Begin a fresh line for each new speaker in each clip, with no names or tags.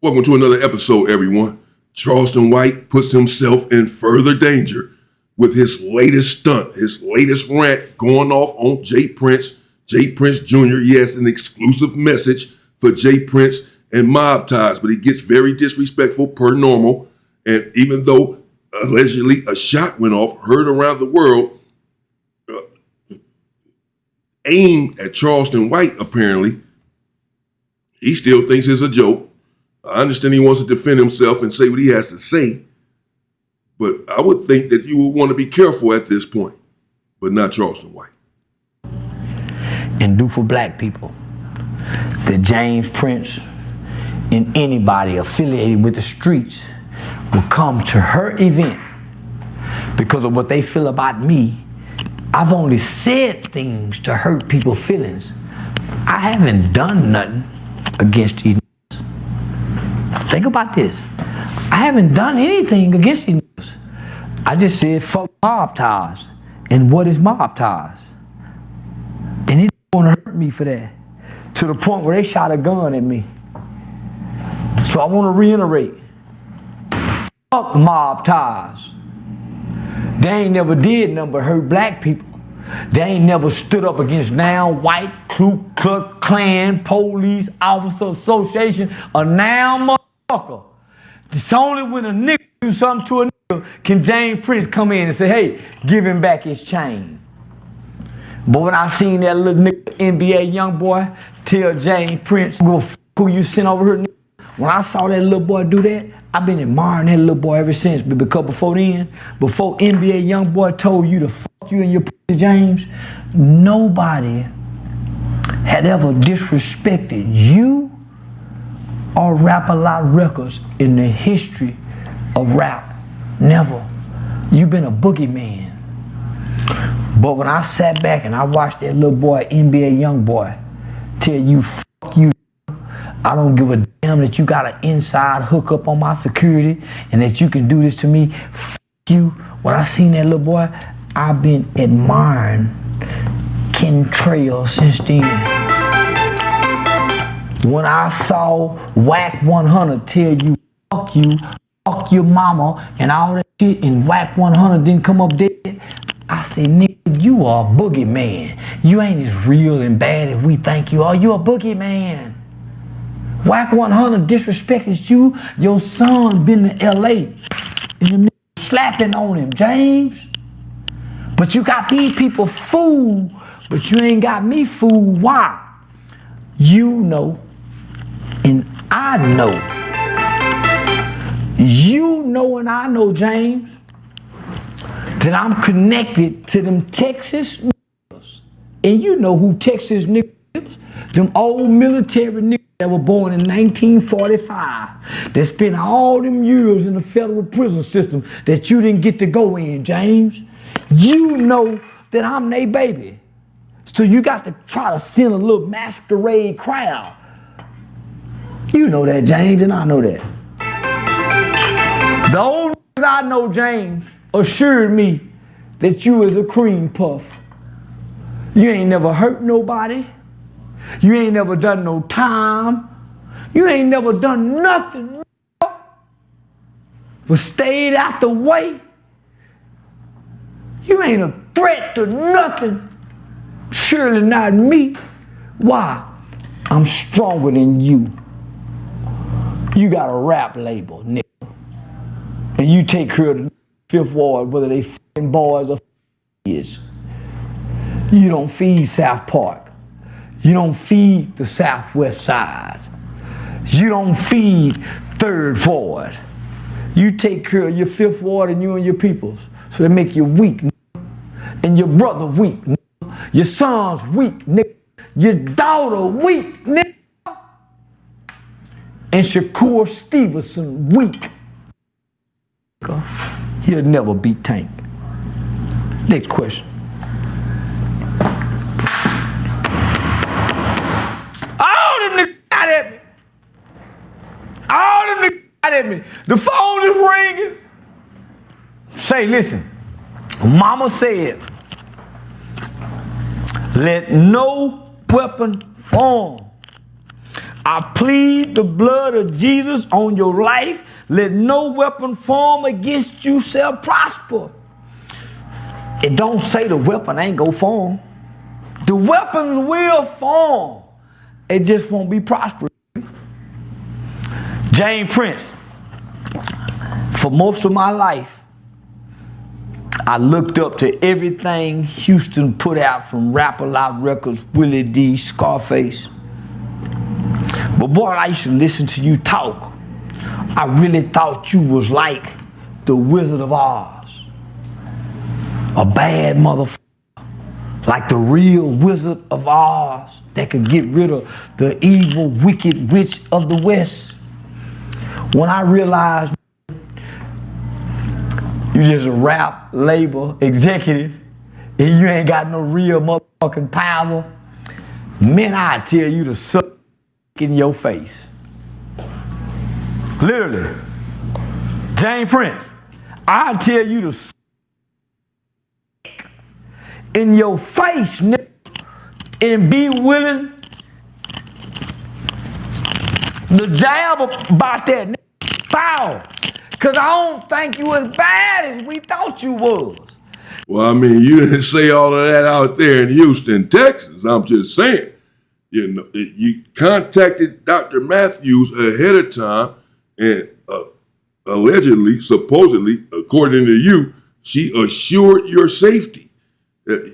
Welcome to another episode, everyone. Charleston White puts himself in further danger with his latest stunt, his latest rant going off on Jay Prince Jr. He has an exclusive message for Jay Prince and mob ties, but he gets very disrespectful per normal. And even though allegedly a shot went off, heard around the world, aimed at Charleston White apparently, he still thinks it's a joke. I understand he wants to defend himself and say what he has to say, but I would think that you would want to be careful at this point, but not Charleston White.
And do for black people that James Prince and anybody affiliated with the streets will come to her event because of what they feel about me. I've only said things to hurt people's feelings. I haven't done nothing against these. Think about this. I haven't done anything against these. I just said fuck mob ties. And what is mob ties? And it want to hurt me for that. To the point where they shot a gun at me. So I want to reiterate. Fuck mob ties. They ain't never did nothing but hurt black people. They ain't never stood up against now white Ku Klux Klan, police, officer association, a now motherfucker. It's only when a nigga do something to a nigga can James Prince come in and say, hey, give him back his chain. But when I seen that little nigga NBA young boy tell James Prince, go f who you sent over here, nigga. When I saw that little boy do that, I've been admiring that little boy ever since. But because before NBA young boy told you to fuck you and your pussy, James, nobody had ever disrespected you or Rap-A-Lot Records in the history of rap. Never. You've been a boogeyman. But when I sat back and I watched that little boy, NBA young boy, tell you fuck you, I don't give a damn that you got an inside hookup on my security and that you can do this to me. F you. When I seen that little boy, I've been admiring chemtrails since then. When I saw Whack 100 tell you, fuck your mama and all that shit, and Whack 100 didn't come up dead, I said, nigga, you are a boogeyman. You ain't as real and bad as we think you are. You a boogeyman. Whack 100 disrespected you. Your son been to LA and them niggas slapping on him, James. But you got these people fooled, but you ain't got me fooled. Why? You know, and I know. You know and I know, James, that I'm connected to them Texas niggas. And you know who Texas niggas is. Them old military niggas that were born in 1945, that spent all them years in the federal prison system that you didn't get to go in, James. You know that I'm they baby. So you got to try to send a little masquerade crowd. You know that, James, and I know that. The old niggas I know, James, assured me that you is a cream puff. You ain't never hurt nobody. You ain't never done no time. You ain't never done nothing but stayed out the way. You ain't a threat to nothing. Surely not me. Why? I'm stronger than you. You got a rap label, nigga. And you take care of the Fifth Ward, whether they f***ing boys or kids. You don't feed South Park. You don't feed the Southwest Side. You don't feed Third Ward. You take care of your Fifth Ward and you and your peoples. So they make you weak, nigga. And your brother weak, nigga. Your son's weak, nigga. Your daughter weak, nigga. And Shakur Stevenson weak. He'll never beat Tank. Next question. At me. The phone is ringing. Say, listen, Mama said, let no weapon form I plead the blood of Jesus on your life. Let no weapon form against you shall prosper. It don't say the weapon ain't gonna form. The weapons will form. It just won't be prosperous. James Prince. For most of my life, I looked up to everything Houston put out, from Rap-A-Lot Records, Willie D, Scarface. But boy, I used to listen to you talk. I really thought you was like the Wizard of Oz. A bad motherfucker. Like the real Wizard of Oz that could get rid of the evil, wicked witch of the West. When I realized you just a rap label executive and you ain't got no real motherfucking power, man, I tell you to suck in your face. Literally. James Prince, I tell you to suck in your face, nigga, and be willing to jab about that, nigga. Foul. Cause I don't think you as bad as we thought you was.
Well, I mean, you didn't say all of that out there in Houston, Texas. I'm just saying. You know, you contacted Dr. Matthews ahead of time, and allegedly, supposedly, according to you, she assured your safety.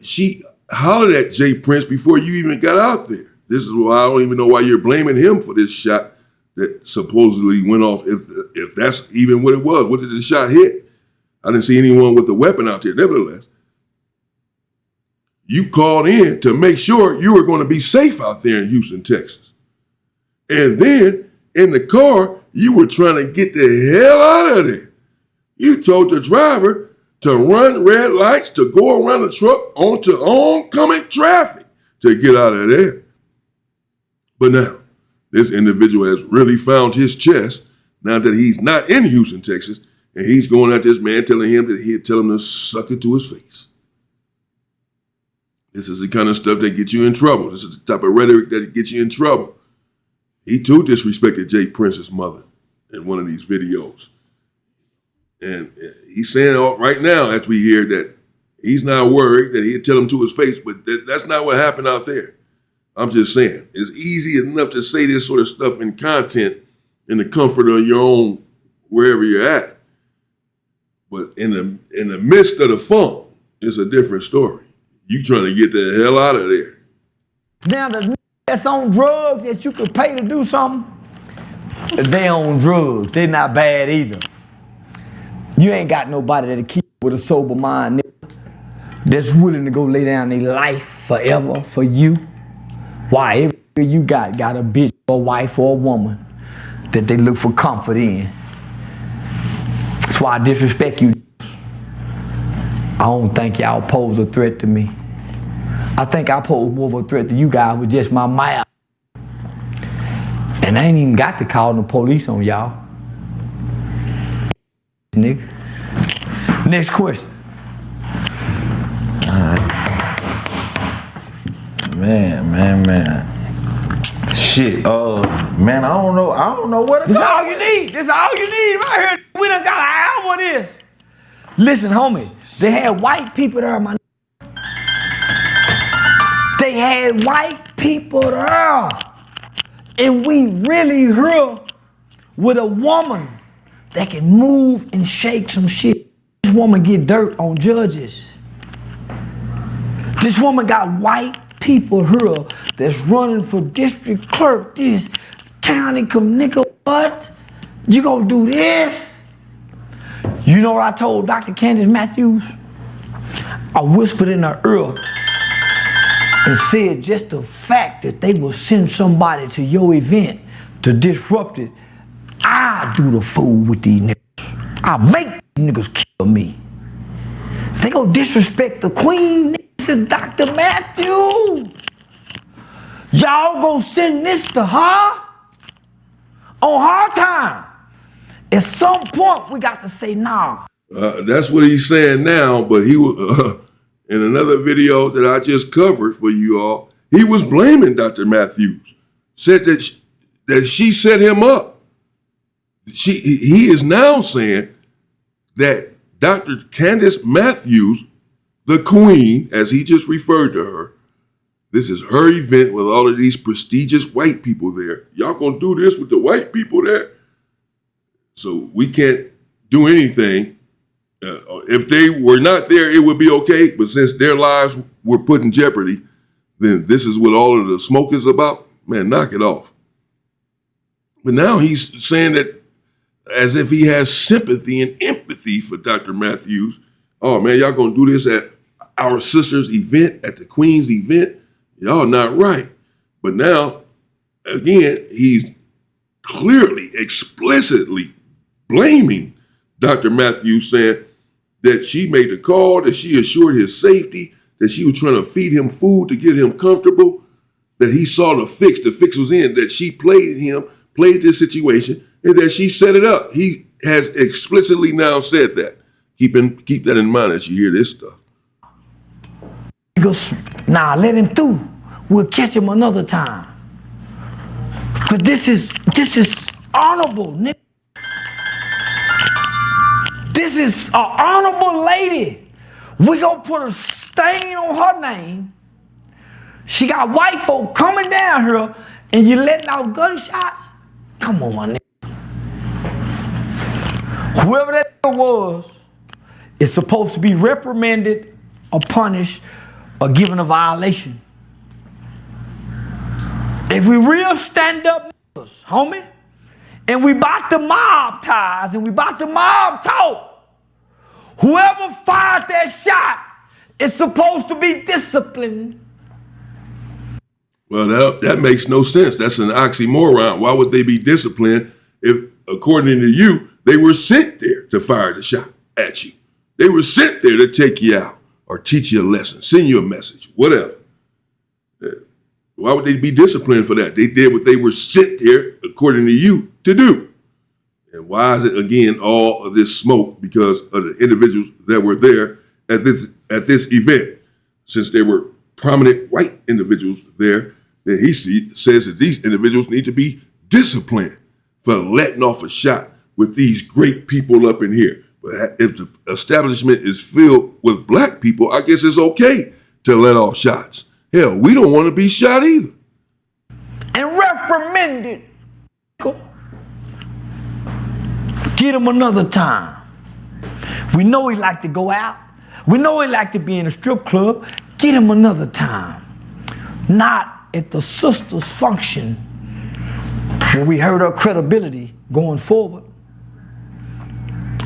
She hollered at Jay Prince before you even got out there. This is why I don't even know why you're blaming him for this shot that supposedly went off, if that's even what it was. What did the shot hit? I didn't see anyone with a weapon out there. Nevertheless, you called in to make sure you were going to be safe out there in Houston, Texas. And then in the car, you were trying to get the hell out of there. You told the driver to run red lights, to go around the truck onto oncoming traffic to get out of there. But now, this individual has really found his chest now that he's not in Houston, Texas, and he's going at this man, telling him that he'd tell him to suck it to his face. This is the kind of stuff that gets you in trouble. This is the type of rhetoric that gets you in trouble. He too disrespected Jay Prince's mother in one of these videos. And he's saying right now, as we hear, that he's not worried, that he'd tell him to his face, but that's not what happened out there. I'm just saying, it's easy enough to say this sort of stuff in content in the comfort of your own, wherever you're at. But in the midst of the funk, it's a different story. You trying to get the hell out of there.
Now the that's on drugs that you could pay to do something, they on drugs. They're not bad either. You ain't got nobody that'll keep with a sober mind, nigga, that's willing to go lay down their life forever for you. Why? Every you got a bitch or a wife or a woman that they look for comfort in. That's why I disrespect you. I don't think y'all pose a threat to me. I think I pose more of a threat to you guys with just my mouth. And I ain't even got to call the police on y'all. Nigga. Next question.
Man. Shit, man, I don't know what to
This all you need. This all you need right here. We done got an hour of this. Listen, homie, they had white people there, my. They had white people there. And we really here with a woman that can move and shake some shit. This woman get dirt on judges. This woman got white people here that's running for district clerk, this county nigga, what? You gonna do this? You know what I told Dr. Candace Matthews? I whispered in her ear and said just the fact that they will send somebody to your event to disrupt it, I do the fool with these niggas. I make these niggas kill me. They gonna disrespect the queen. This is Dr. Matthews. Y'all gonna send this to her on her time. At some point, we got to say nah.
That's what he's saying now, but he was in another video that I just covered for you all. He was blaming Dr. Matthews. Said that that she set him up. He is now saying that Dr. Candace Matthews, the queen, as he just referred to her, this is her event with all of these prestigious white people there. Y'all gonna do this with the white people there? So we can't do anything. If they were not there, it would be okay. But since their lives were put in jeopardy, then this is what all of the smoke is about. Man, knock it off. But now he's saying that as if he has sympathy and empathy for Dr. Matthews. Oh man, y'all gonna do this at our sister's event, at the Queen's event? Y'all not right. But now, again, he's clearly, explicitly blaming Dr. Matthews, saying that she made the call, that she assured his safety, that she was trying to feed him food to get him comfortable, that he saw the fix was in, that she played this situation, and that she set it up. He has explicitly now said that. Keep that in mind as you hear this stuff.
He goes, nah, let him through. We'll catch him another time. But this is honorable, nigga. This is an honorable lady. We gonna put a stain on her name. She got white folk coming down here, and you letting out gunshots? Come on, my nigga. Whoever that was is supposed to be reprimanded or punished or given a violation. If we real stand-up niggas, homie, and we about to mob ties and we about to mob talk, whoever fired that shot is supposed to be disciplined.
Well, that makes no sense. That's an oxymoron. Why would they be disciplined if, according to you, they were sent there to fire the shot at you? They were sent there to take you out or teach you a lesson, send you a message, whatever. Why would they be disciplined for that? They did what they were sent there, according to you, to do. And why is it, again, all of this smoke? Because of the individuals that were there at this event. Since there were prominent white individuals there, then he says that these individuals need to be disciplined for letting off a shot with these great people up in here. But if the establishment is filled with black people, I guess it's okay to let off shots. Hell, we don't want to be shot either.
And reprimanded. Get him another time. We know he like to go out. We know he like to be in a strip club. Get him another time. Not at the sister's function when we hurt her credibility going forward.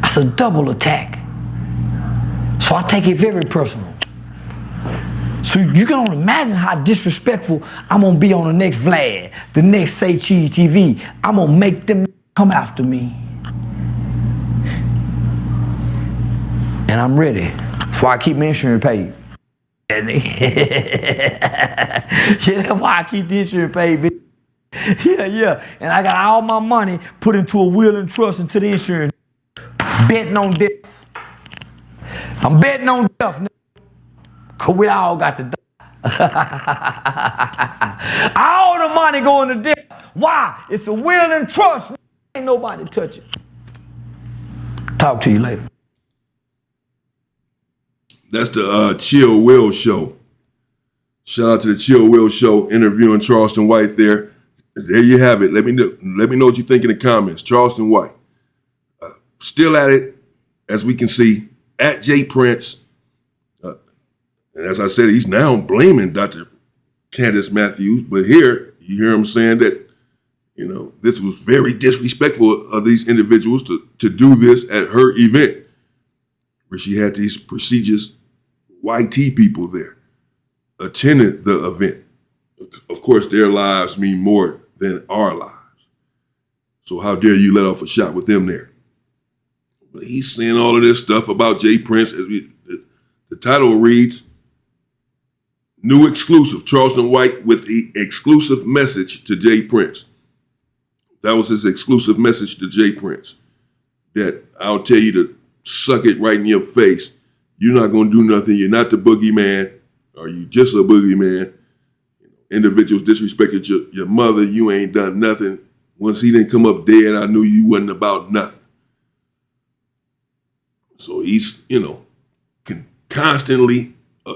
That's a double attack. So I take it very personal. So you can only imagine how disrespectful I'm gonna be on the next Vlad, the next Say Cheese TV. I'm gonna make them come after me. And I'm ready. That's why I keep my insurance paid. Yeah, that's why I keep the insurance paid, bitch. Yeah. And I got all my money put into a will and trust into the insurance. Betting on death. I'm betting on death, nigga. Cause we all got to die. All the money going to death. Why? It's a will and trust. Ain't nobody touch it. Talk to you later.
That's the Chill Will Show. Shout out to the Chill Will Show interviewing Charleston White there. There you have it. Let me know what you think in the comments. Charleston White. Still at it, as we can see, at J Prince. And as I said, he's now blaming Dr. Candace Matthews. But here, you hear him saying that, this was very disrespectful of these individuals to do this at her event, where she had these prestigious YT people there attending the event. Of course, their lives mean more than our lives. So how dare you let off a shot with them there? But he's saying all of this stuff about J Prince. The title reads, New Exclusive, Charleston White with the exclusive message to J Prince. That was his exclusive message to J Prince. That I'll tell you to suck it right in your face. You're not going to do nothing. You're not the boogeyman. Or you just a boogeyman. individuals disrespected your mother, you ain't done nothing. Once he didn't come up dead, I knew you wasn't about nothing. So he's, constantly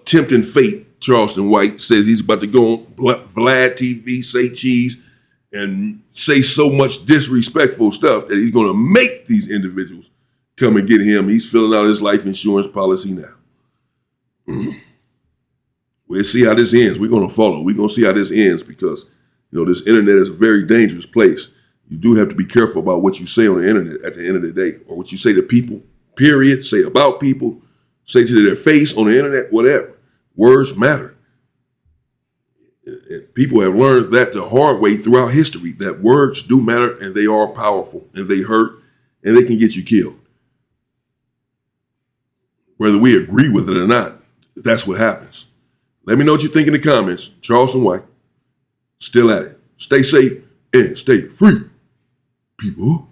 tempting fate. Charleston White says he's about to go on Vlad TV, say cheese, and say so much disrespectful stuff that he's going to make these individuals come and get him. He's filling out his life insurance policy now. We'll see how this ends. We're going to follow. We're going to see how this ends because, this internet is a very dangerous place. You do have to be careful about what you say on the internet at the end of the day, or what you say to people, period, say about people, say to their face on the internet, whatever. Words matter. And people have learned that the hard way throughout history, that words do matter and they are powerful and they hurt and they can get you killed. Whether we agree with it or not, that's what happens. Let me know what you think in the comments. Charleston White, still at it. Stay safe and stay free, people.